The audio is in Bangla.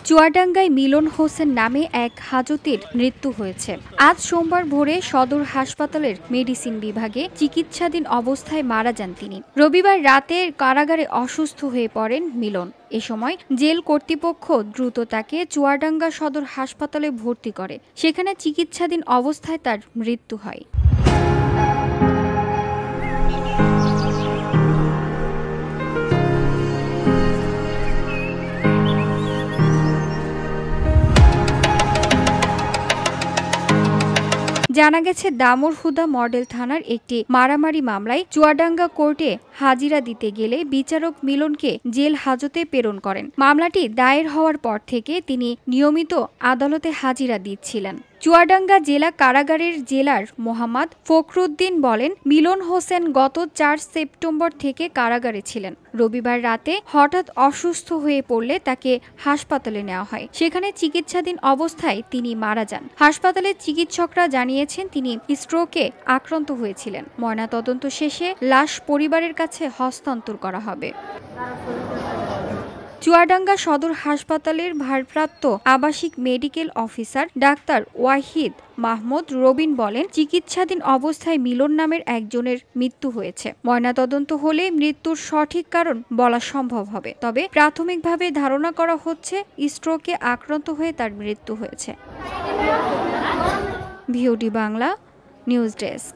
চুয়াডাঙ্গায় মিলন হোসেন নামে এক হাজতের মৃত্যু হয়েছে। আজ সোমবার ভোরে সদর হাসপাতালের মেডিসিন বিভাগে চিকিৎসাধীন অবস্থায় মারা যান তিনি। রবিবার রাতে কারাগারে অসুস্থ হয়ে পড়েন মিলন। এ সময় জেল কর্তৃপক্ষ দ্রুত তাকে চুয়াডাঙ্গা সদর হাসপাতালে ভর্তি করে। সেখানে চিকিৎসাধীন অবস্থায় তার মৃত্যু হয়। জানা গেছে, দামুড়হুদা মডেল থানার একটি মারামারি মামলায় চুয়াডাঙ্গা কোর্টে হাজিরা দিতে গেলে বিচারক মিলনকে জেল হাজতে প্রেরণ করেন। মামলাটি দায়ের হওয়ার পর থেকে তিনি নিয়মিত আদালতে হাজিরা দিচ্ছিলেন। চুয়াডাঙ্গা জেলা কারাগারের জেলার মোহাম্মদ ফখরুদ্দিন বলেন, মিলন হোসেন গত ৪ সেপ্টেম্বর থেকে কারাগারে ছিলেন। রবিবার রাতে হঠাৎ অসুস্থ হয়ে পড়লে তাকে হাসপাতালে নেওয়া হয়। সেখানে চিকিৎসাধীন অবস্থায় তিনি মারা যান। হাসপাতালের চিকিৎসকরা জানিয়েছেন তিনি স্ট্রোকে আক্রান্ত হয়েছিলেন। ময়নাতদন্ত শেষে লাশ পরিবারের কাছে হস্তান্তর করা হবে। চুয়াডাঙ্গা সদর হাসপাতালের ভারপ্রাপ্ত আবাসিক medical officer doctor Wahid Mahmud Robin বলেন, চিকিৎসাধীন অবস্থায় মিলন নামের একজনের মৃত্যু হয়েছে। ময়নাতদন্ত হলে মৃত্যুর সঠিক কারণ বলা সম্ভব হবে। তবে প্রাথমিকভাবে ধারণা করা হচ্ছে স্ট্রোকে আক্রান্ত হয়ে তার মৃত্যু হয়েছে। VOD Bangla news desk.